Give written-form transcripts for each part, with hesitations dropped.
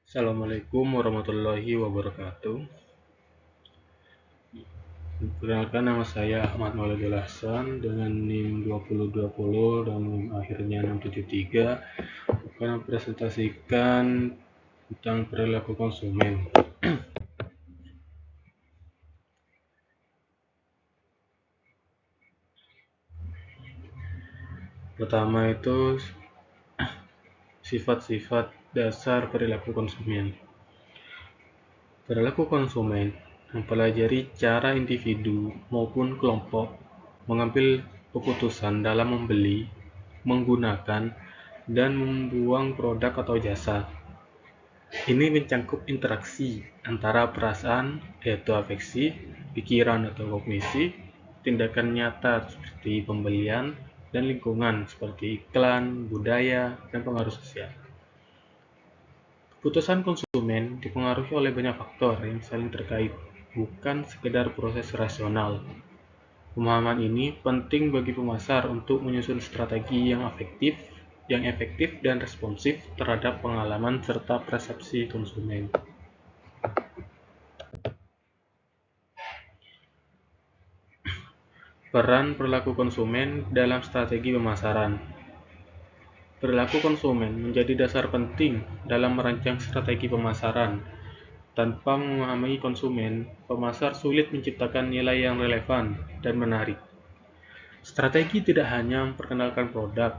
Assalamualaikum warahmatullahi wabarakatuh. Perkenalkan, nama saya Ahmad Maulidul Hasan dengan NIM 2020 dan NIM akhirnya 673 akan mempresentasikan tentang perilaku konsumen. Pertama itu sifat-sifat dasar perilaku konsumen. Perilaku konsumen mempelajari cara individu maupun kelompok mengambil keputusan dalam membeli, menggunakan, dan membuang produk atau jasa. Ini mencangkup interaksi antara perasaan, yaitu afeksi, pikiran atau kognisi, tindakan nyata seperti pembelian, dan lingkungan seperti iklan, budaya, dan pengaruh sosial. Keputusan konsumen dipengaruhi oleh banyak faktor yang saling terkait, bukan sekedar proses rasional. Pemahaman ini penting bagi pemasar untuk menyusun strategi yang efektif dan responsif terhadap pengalaman serta persepsi konsumen. Peran perilaku konsumen dalam strategi pemasaran. Perilaku konsumen menjadi dasar penting dalam merancang strategi pemasaran. Tanpa memahami konsumen, pemasar sulit menciptakan nilai yang relevan dan menarik. Strategi tidak hanya memperkenalkan produk,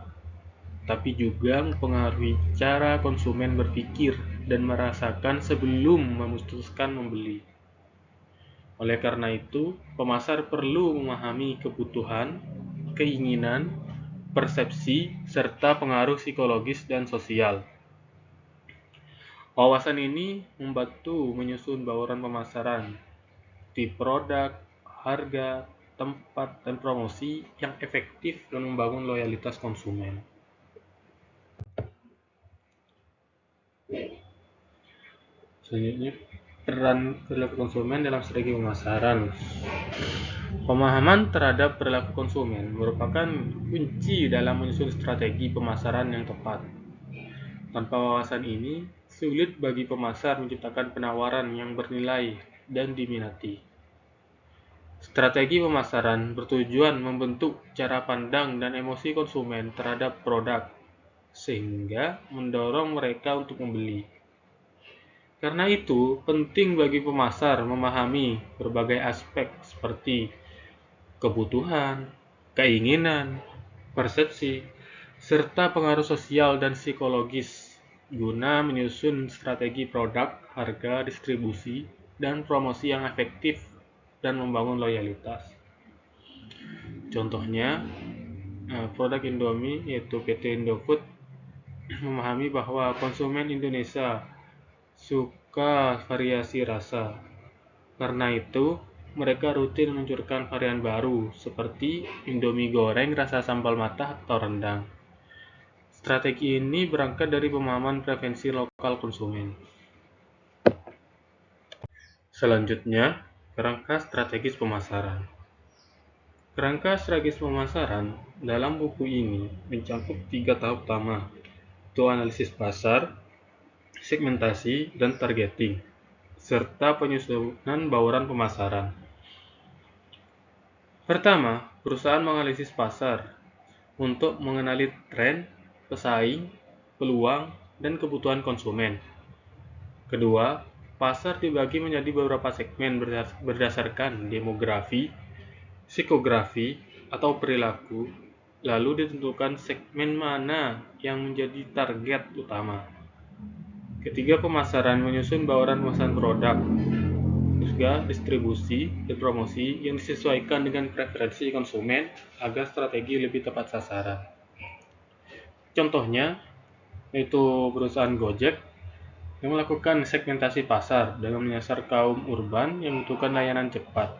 tapi juga mempengaruhi cara konsumen berpikir dan merasakan sebelum memutuskan membeli. Oleh karena itu, pemasar perlu memahami kebutuhan, keinginan, persepsi, serta pengaruh psikologis dan sosial. Wawasan ini membantu menyusun bauran pemasaran, tipe produk, harga, tempat, dan promosi yang efektif dan membangun loyalitas konsumen. Selanjutnya, peran perilaku konsumen dalam strategi pemasaran. Pemahaman terhadap perilaku konsumen merupakan kunci dalam menyusun strategi pemasaran yang tepat. Tanpa wawasan ini, sulit bagi pemasar menciptakan penawaran yang bernilai dan diminati. Strategi pemasaran bertujuan membentuk cara pandang dan emosi konsumen terhadap produk, sehingga mendorong mereka untuk membeli. Karena itu, penting bagi pemasar memahami berbagai aspek seperti kebutuhan, keinginan, persepsi, serta pengaruh sosial dan psikologis guna menyusun strategi produk, harga, distribusi, dan promosi yang efektif dan membangun loyalitas. Contohnya, produk Indomie yaitu PT Indofood memahami bahwa konsumen Indonesia suka variasi rasa. Karena itu, mereka rutin meluncurkan varian baru seperti Indomie goreng rasa sambal matah atau rendang. Strategi ini berangkat dari pemahaman preferensi lokal konsumen. Selanjutnya, kerangka strategis pemasaran. Kerangka strategis pemasaran dalam buku ini mencakup 3 tahap utama, yaitu analisis pasar, segmentasi, dan targeting, serta penyusunan bauran pemasaran. Pertama, perusahaan menganalisis pasar untuk mengenali tren, pesaing, peluang, dan kebutuhan konsumen. Kedua, pasar dibagi menjadi beberapa segmen berdasarkan demografi, psikografi, atau perilaku, lalu ditentukan segmen mana yang menjadi target utama. Ketiga, pemasaran menyusun bauran pemasaran produk, juga distribusi dan promosi yang disesuaikan dengan preferensi konsumen agar strategi lebih tepat sasaran. Contohnya, yaitu perusahaan Gojek yang melakukan segmentasi pasar dengan menyasar kaum urban yang membutuhkan layanan cepat.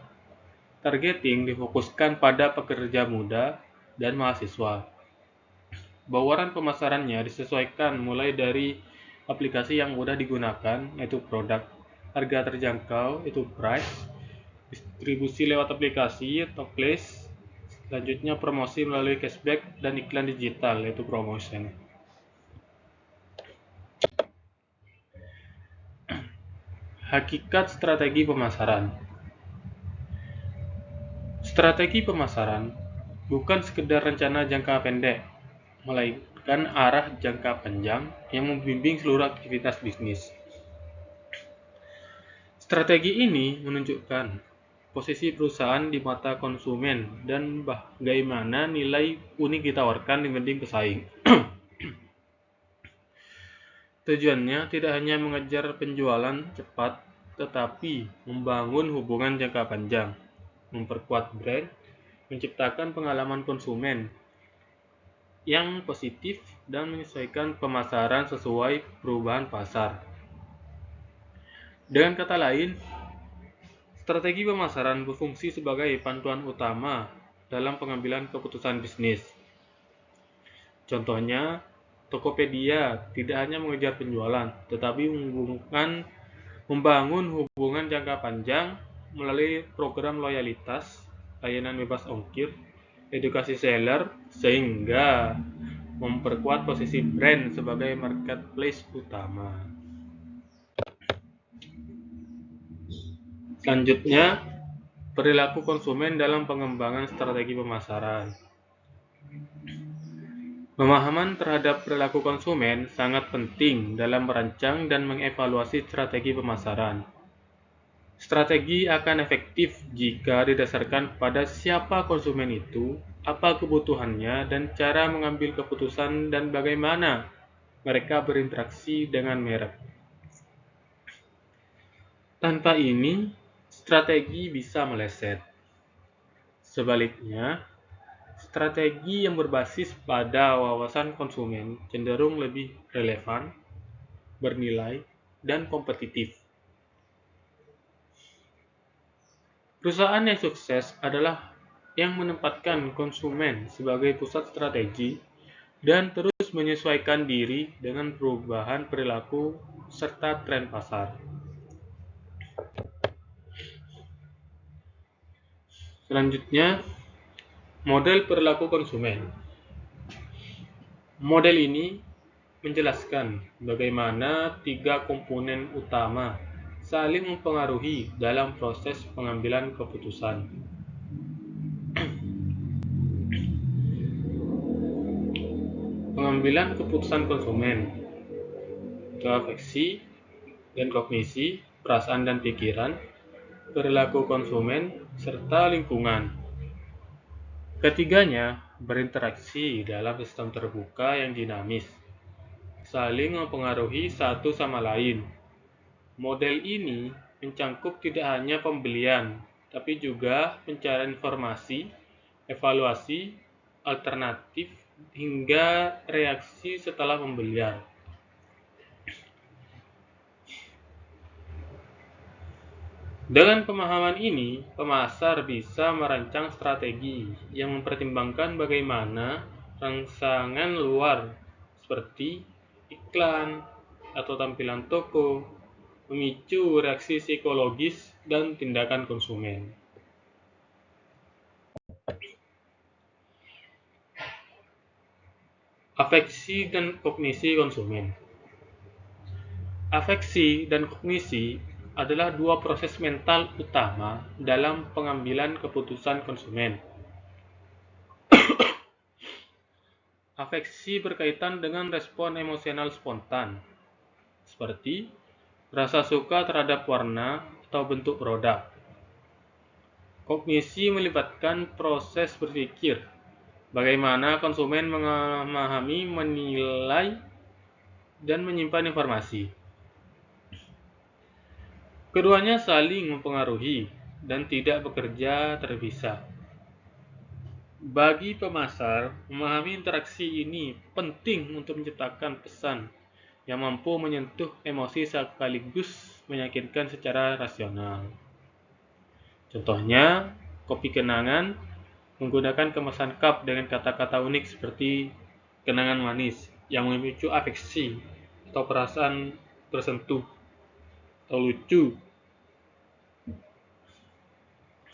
Targeting difokuskan pada pekerja muda dan mahasiswa. Bauran pemasarannya disesuaikan mulai dari aplikasi yang mudah digunakan, yaitu produk, harga terjangkau, yaitu price, distribusi lewat aplikasi atau place, selanjutnya promosi melalui cashback, dan iklan digital, yaitu promotion. Hakikat strategi pemasaran. Strategi pemasaran bukan sekedar rencana jangka pendek, melainkan arah jangka panjang yang membimbing seluruh aktivitas bisnis. Strategi ini menunjukkan posisi perusahaan di mata konsumen dan bagaimana nilai unik ditawarkan dibanding pesaing. Tujuannya tidak hanya mengejar penjualan cepat, tetapi membangun hubungan jangka panjang, memperkuat brand, menciptakan pengalaman konsumen yang positif, dan menyesuaikan pemasaran sesuai perubahan pasar. Dengan kata lain, strategi pemasaran berfungsi sebagai panduan utama dalam pengambilan keputusan bisnis. Contohnya, Tokopedia tidak hanya mengejar penjualan, tetapi membangun hubungan jangka panjang melalui program loyalitas, layanan bebas ongkir, edukasi seller, sehingga memperkuat posisi brand sebagai marketplace utama. Selanjutnya, perilaku konsumen dalam pengembangan strategi pemasaran. Pemahaman terhadap perilaku konsumen sangat penting dalam merancang dan mengevaluasi strategi pemasaran. Strategi akan efektif jika didasarkan pada siapa konsumen itu, apa kebutuhannya, dan cara mengambil keputusan dan bagaimana mereka berinteraksi dengan merek. Tanpa ini, strategi bisa meleset. Sebaliknya, strategi yang berbasis pada wawasan konsumen cenderung lebih relevan, bernilai, dan kompetitif. Perusahaan yang sukses adalah yang menempatkan konsumen sebagai pusat strategi dan terus menyesuaikan diri dengan perubahan perilaku serta tren pasar. Selanjutnya, model perilaku konsumen. Model ini menjelaskan bagaimana tiga komponen utama saling mempengaruhi dalam proses pengambilan keputusan. Pengambilan keputusan konsumen, itu afeksi dan kognisi, perasaan dan pikiran, perilaku konsumen, serta lingkungan. Ketiganya berinteraksi dalam sistem terbuka yang dinamis, saling mempengaruhi satu sama lain. Model ini mencangkup tidak hanya pembelian, tapi juga pencarian informasi, evaluasi, alternatif, hingga reaksi setelah pembelian. Dengan pemahaman ini, pemasar bisa merancang strategi yang mempertimbangkan bagaimana rangsangan luar seperti iklan atau tampilan toko memicu reaksi psikologis dan tindakan konsumen. Afeksi dan kognisi konsumen. Afeksi dan kognisi adalah dua proses mental utama dalam pengambilan keputusan konsumen. Afeksi berkaitan dengan respon emosional spontan, seperti rasa suka terhadap warna atau bentuk produk. Kognisi melibatkan proses berpikir, bagaimana konsumen memahami, menilai, dan menyimpan informasi. Keduanya saling mempengaruhi dan tidak bekerja terpisah. Bagi pemasar, memahami interaksi ini penting untuk menciptakan pesan yang mampu menyentuh emosi sekaligus meyakinkan secara rasional. Contohnya, kopi kenangan menggunakan kemasan cup dengan kata-kata unik seperti kenangan manis yang memicu afeksi atau perasaan tersentuh atau lucu.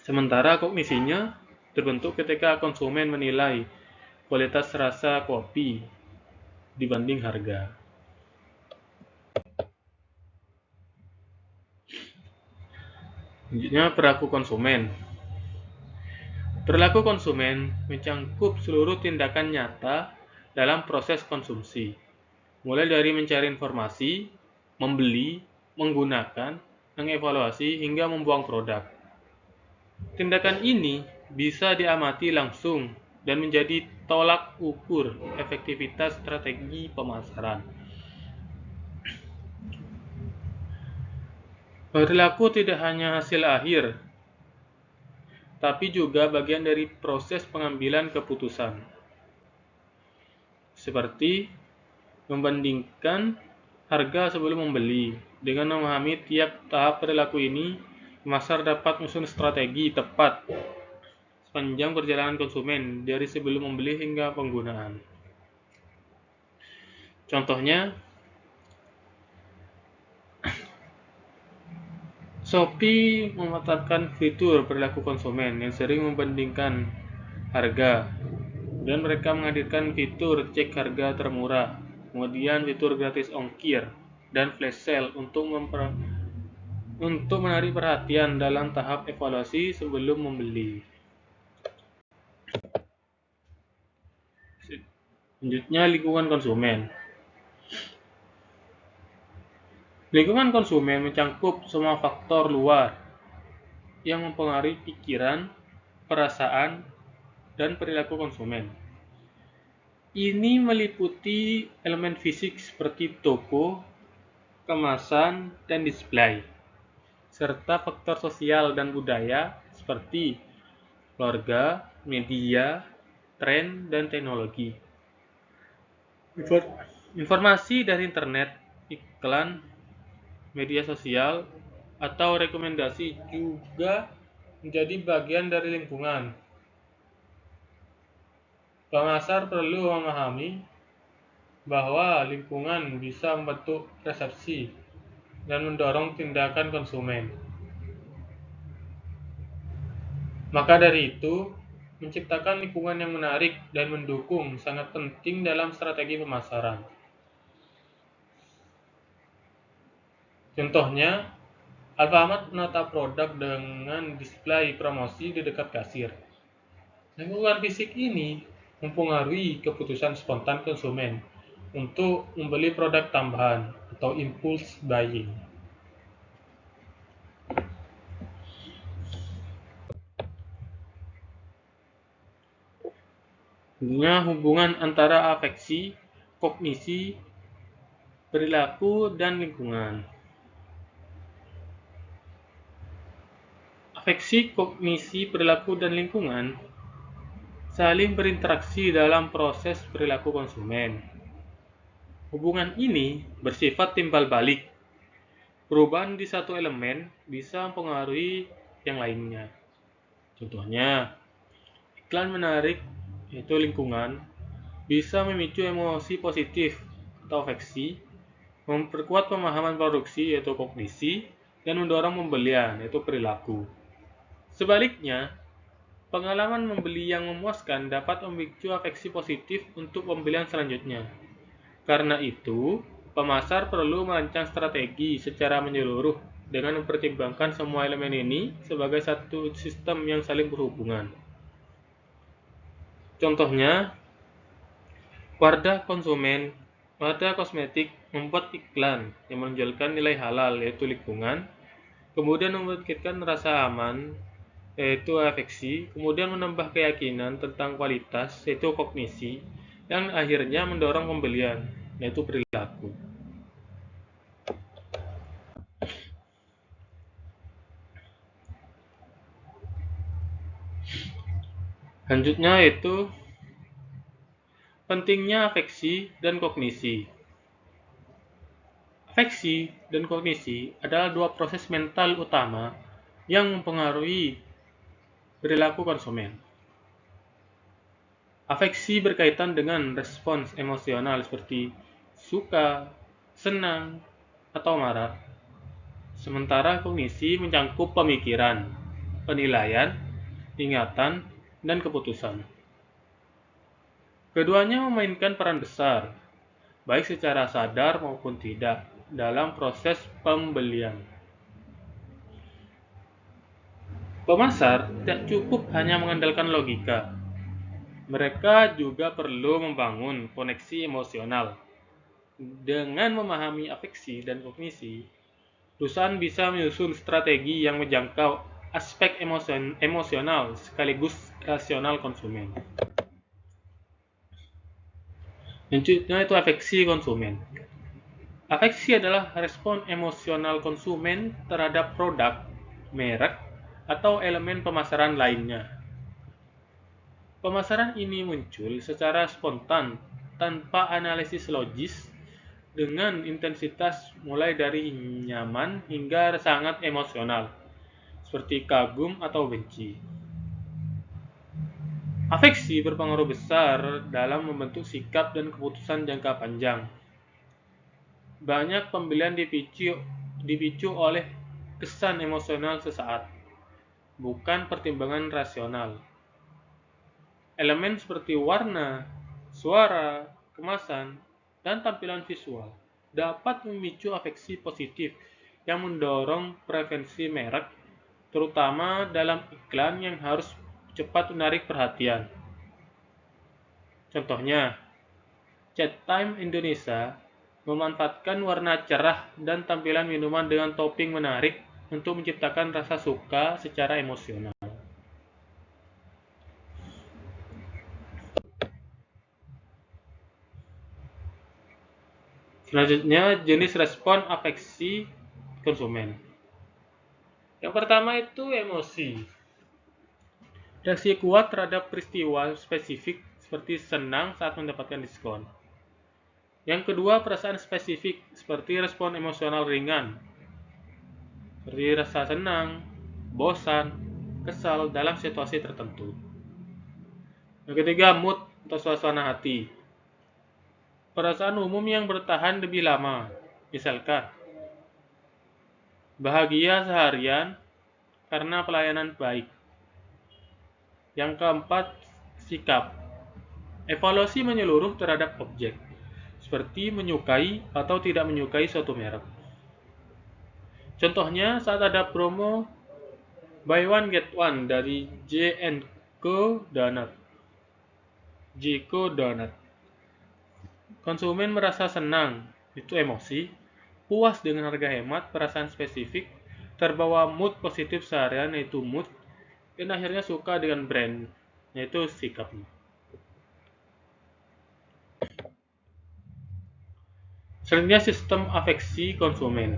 Sementara kognisinya terbentuk ketika konsumen menilai kualitas rasa kopi dibanding harga. Selanjutnya, perilaku konsumen. Perilaku konsumen mencangkup seluruh tindakan nyata dalam proses konsumsi, mulai dari mencari informasi, membeli, menggunakan, mengevaluasi, hingga membuang produk. Tindakan ini bisa diamati langsung dan menjadi tolak ukur efektivitas strategi pemasaran. Perilaku tidak hanya hasil akhir, tapi juga bagian dari proses pengambilan keputusan, seperti membandingkan harga sebelum membeli. Dengan memahami tiap tahap perilaku ini, pemasar dapat menyusun strategi tepat sepanjang perjalanan konsumen dari sebelum membeli hingga penggunaan. Contohnya, Shopee memanfaatkan fitur perilaku konsumen yang sering membandingkan harga, dan mereka menghadirkan fitur cek harga termurah, kemudian fitur gratis ongkir, dan flash sale untuk menarik perhatian dalam tahap evaluasi sebelum membeli. Selanjutnya, lingkungan konsumen. Lingkungan konsumen mencangkup semua faktor luar yang mempengaruhi pikiran, perasaan, dan perilaku konsumen. Ini meliputi elemen fisik seperti toko, kemasan, dan display, serta faktor sosial dan budaya seperti keluarga, media, tren, dan teknologi. Informasi dari internet, iklan, media sosial, atau rekomendasi juga menjadi bagian dari lingkungan. Pemasar perlu memahami bahwa lingkungan bisa membentuk persepsi dan mendorong tindakan konsumen. Maka dari itu, menciptakan lingkungan yang menarik dan mendukung sangat penting dalam strategi pemasaran. Contohnya, Alfamart menata produk dengan display promosi di dekat kasir. Lingkungan fisik ini mempengaruhi keputusan spontan konsumen untuk membeli produk tambahan atau impulse buying. Hubungan antara afeksi, kognisi, perilaku, dan lingkungan. Afeksi, kognisi, perilaku, dan lingkungan saling berinteraksi dalam proses perilaku konsumen. Hubungan ini bersifat timbal balik. Perubahan di satu elemen bisa mempengaruhi yang lainnya. Contohnya, iklan menarik, yaitu lingkungan, bisa memicu emosi positif atau afeksi, memperkuat pemahaman produksi, yaitu kognisi, dan mendorong pembelian, yaitu perilaku. Sebaliknya, pengalaman membeli yang memuaskan dapat memicu afeksi positif untuk pembelian selanjutnya. Karena itu, pemasar perlu merancang strategi secara menyeluruh dengan mempertimbangkan semua elemen ini sebagai satu sistem yang saling berhubungan. Contohnya, Wardah Kosmetik membuat iklan yang menonjolkan nilai halal, yaitu lingkungan, kemudian membangkitkan rasa aman, yaitu afeksi, kemudian menambah keyakinan tentang kualitas, yaitu kognisi, dan akhirnya mendorong pembelian, yaitu perilaku. Selanjutnya yaitu pentingnya afeksi dan kognisi. Afeksi dan kognisi adalah dua proses mental utama yang mempengaruhi perilaku konsumen. Afeksi berkaitan dengan respons emosional seperti suka, senang, atau marah. Sementara kognisi mencangkup pemikiran, penilaian, ingatan, dan keputusan. Keduanya memainkan peran besar, baik secara sadar maupun tidak, dalam proses pembelian. Pemasar tidak cukup hanya mengandalkan logika. Mereka juga perlu membangun koneksi emosional. Dengan memahami afeksi dan kognisi, perusahaan bisa menyusun strategi yang menjangkau aspek emosional sekaligus rasional konsumen. Selanjutnya itu afeksi konsumen. Afeksi adalah respon emosional konsumen terhadap produk, merek, atau elemen pemasaran lainnya. Pemasaran ini muncul secara spontan tanpa analisis logis dengan intensitas mulai dari nyaman hingga sangat emosional, seperti kagum atau benci. Afeksi berpengaruh besar dalam membentuk sikap dan keputusan jangka panjang. Banyak pembelian dipicu oleh kesan emosional sesaat, bukan pertimbangan rasional. Elemen seperti warna, suara, kemasan, dan tampilan visual dapat memicu afeksi positif yang mendorong preferensi merek, terutama dalam iklan yang harus cepat menarik perhatian. Contohnya, Chat Time Indonesia memanfaatkan warna cerah dan tampilan minuman dengan topping menarik untuk menciptakan rasa suka secara emosional. Selanjutnya, jenis respon afeksi konsumen. Yang pertama itu emosi. Reaksi kuat terhadap peristiwa spesifik seperti senang saat mendapatkan diskon. Yang kedua, perasaan spesifik seperti respon emosional ringan, seperti rasa senang, bosan, kesal dalam situasi tertentu. Yang ketiga, mood atau suasana hati. Perasaan umum yang bertahan lebih lama, misalkan bahagia seharian karena pelayanan baik. Yang keempat, sikap. Evaluasi menyeluruh terhadap objek, seperti menyukai atau tidak menyukai suatu merek. Contohnya, saat ada promo buy one get one dari J&Co Donut. Konsumen merasa senang, itu emosi, puas dengan harga hemat, perasaan spesifik, terbawa mood positif seharian, yaitu mood, dan akhirnya suka dengan brand, yaitu sikapnya. Selanjutnya sistem afeksi konsumen.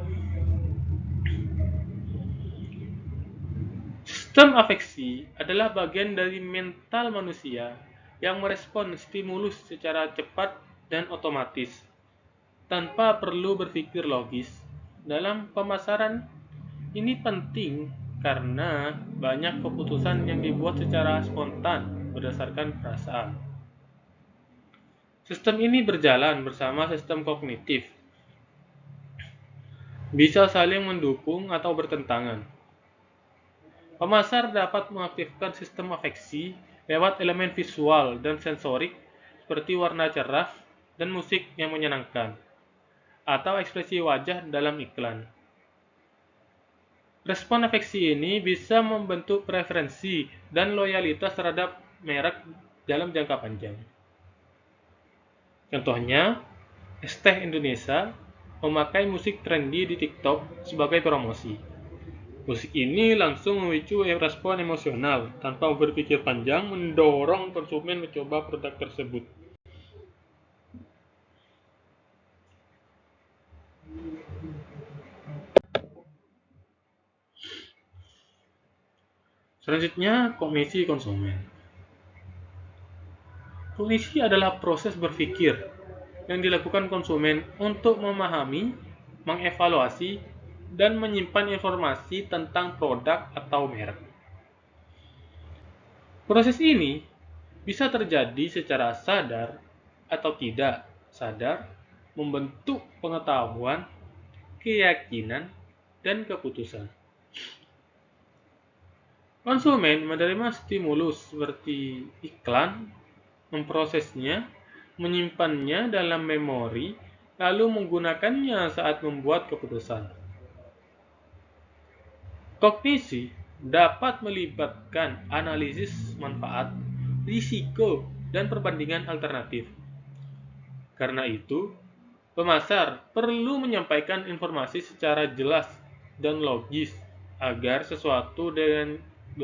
Sistem afeksi adalah bagian dari mental manusia yang merespon stimulus secara cepat dan otomatis, tanpa perlu berpikir logis. Dalam pemasaran, ini penting karena banyak keputusan yang dibuat secara spontan berdasarkan perasaan. Sistem ini berjalan bersama sistem kognitif, bisa saling mendukung atau bertentangan. Pemasar dapat mengaktifkan sistem afeksi lewat elemen visual dan sensorik seperti warna cerah dan musik yang menyenangkan, atau ekspresi wajah dalam iklan. Respon afeksi ini bisa membentuk preferensi dan loyalitas terhadap merek dalam jangka panjang. Contohnya, Es Teh Indonesia memakai musik trendy di TikTok sebagai promosi. Musik ini langsung memicu respon emosional tanpa berpikir panjang, mendorong konsumen mencoba produk tersebut. Selanjutnya, kognisi konsumen. Kognisi adalah proses berpikir yang dilakukan konsumen untuk memahami, mengevaluasi, dan menyimpan informasi tentang produk atau merek. Proses ini bisa terjadi secara sadar atau tidak sadar, membentuk pengetahuan, keyakinan, dan keputusan. Konsumen menerima stimulus seperti iklan, memprosesnya, menyimpannya dalam memori, lalu menggunakannya saat membuat keputusan. Kognisi dapat melibatkan analisis manfaat, risiko, dan perbandingan alternatif. Karena itu, pemasar perlu menyampaikan informasi secara jelas dan logis agar sesuatu dengan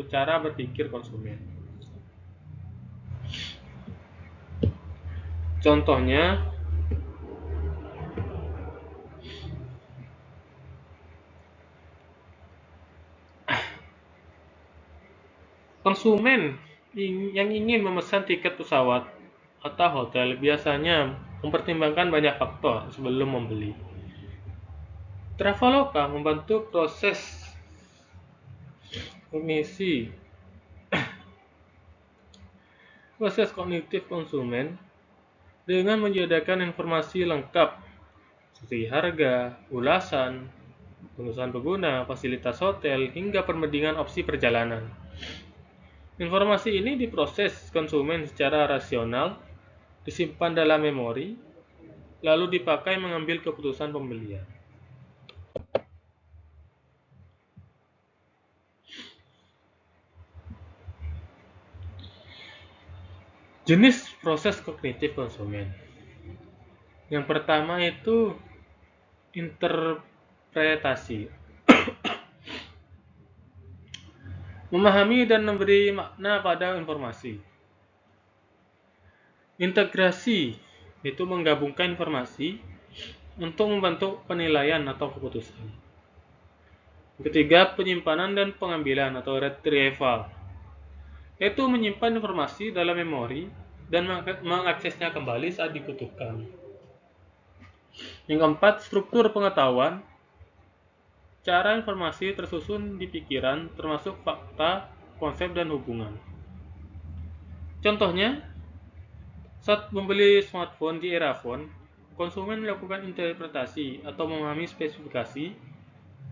cara berpikir konsumen. Contohnya, konsumen yang ingin memesan tiket pesawat atau hotel biasanya mempertimbangkan banyak faktor sebelum membeli. Traveloka membantu proses kognitif konsumen dengan menyediakan informasi lengkap seperti harga, ulasan, pengusahaan pengguna, fasilitas hotel, hingga perbandingan opsi perjalanan. Informasi ini diproses konsumen secara rasional, disimpan dalam memori, lalu dipakai mengambil keputusan pembelian. Jenis proses kognitif konsumen. Yang pertama itu interpretasi. Memahami dan memberi makna pada informasi. Integrasi itu menggabungkan informasi untuk membentuk penilaian atau keputusan. Ketiga, penyimpanan dan pengambilan atau retrieval, yaitu menyimpan informasi dalam memori dan mengaksesnya kembali saat dibutuhkan. Yang keempat, struktur pengetahuan. Cara informasi tersusun di pikiran termasuk fakta, konsep, dan hubungan. Contohnya, saat membeli smartphone di era phone, konsumen melakukan interpretasi atau memahami spesifikasi,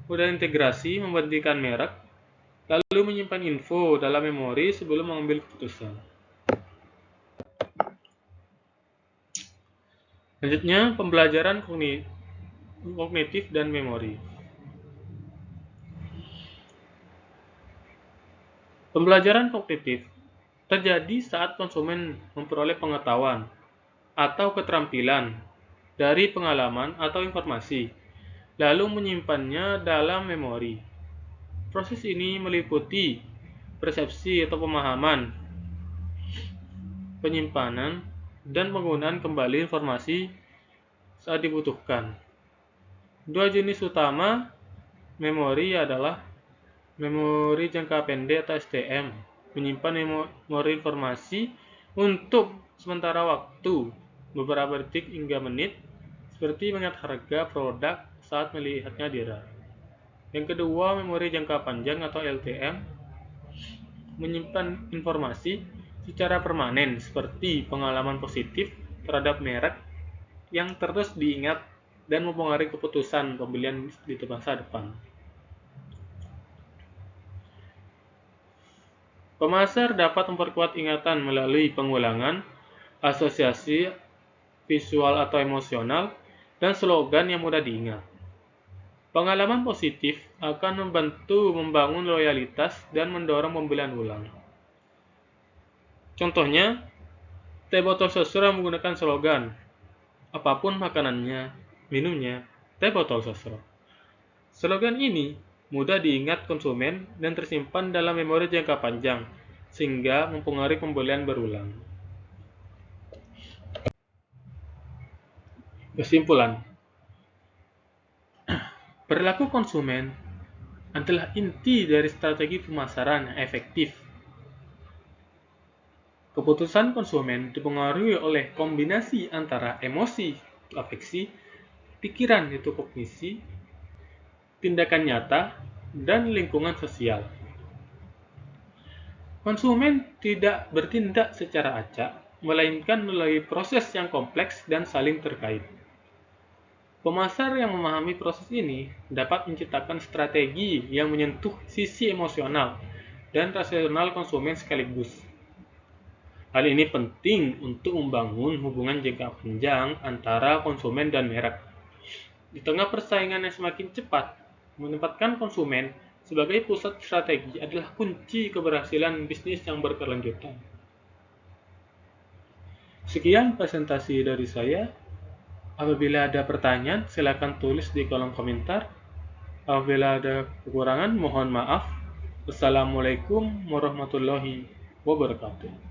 kemudian integrasi, membandingkan merek, lalu menyimpan info dalam memori sebelum mengambil keputusan. Selanjutnya, pembelajaran kognitif dan memori. Pembelajaran kognitif terjadi saat konsumen memperoleh pengetahuan atau keterampilan dari pengalaman atau informasi, lalu menyimpannya dalam memori. Proses ini meliputi persepsi atau pemahaman, penyimpanan, dan penggunaan kembali informasi saat dibutuhkan. Dua jenis utama memori adalah memori jangka pendek atau STM, menyimpan memori informasi untuk sementara waktu, beberapa detik hingga menit, seperti mengingat harga produk saat melihatnya di RAM. Yang kedua, memori jangka panjang atau LTM, menyimpan informasi secara permanen seperti pengalaman positif terhadap merek yang terus diingat dan mempengaruhi keputusan pembelian di masa depan. Pemasar dapat memperkuat ingatan melalui pengulangan, asosiasi visual atau emosional, dan slogan yang mudah diingat. Pengalaman positif akan membantu membangun loyalitas dan mendorong pembelian ulang. Contohnya, teh botol sosro menggunakan slogan, apapun makanannya, minumnya, teh botol sosro. Slogan ini mudah diingat konsumen dan tersimpan dalam memori jangka panjang, sehingga mempengaruhi pembelian berulang. Kesimpulan, perilaku konsumen adalah inti dari strategi pemasaran yang efektif. Keputusan konsumen dipengaruhi oleh kombinasi antara emosi, afeksi, pikiran, itu kognisi, tindakan nyata, dan lingkungan sosial. Konsumen tidak bertindak secara acak, melainkan melalui proses yang kompleks dan saling terkait. Pemasar yang memahami proses ini dapat menciptakan strategi yang menyentuh sisi emosional dan rasional konsumen sekaligus. Hal ini penting untuk membangun hubungan jangka panjang antara konsumen dan merek. Di tengah persaingan yang semakin cepat, menempatkan konsumen sebagai pusat strategi adalah kunci keberhasilan bisnis yang berkelanjutan. Sekian presentasi dari saya. Apabila ada pertanyaan, silakan tulis di kolom komentar. Apabila ada kekurangan, mohon maaf. Wassalamualaikum warahmatullahi wabarakatuh.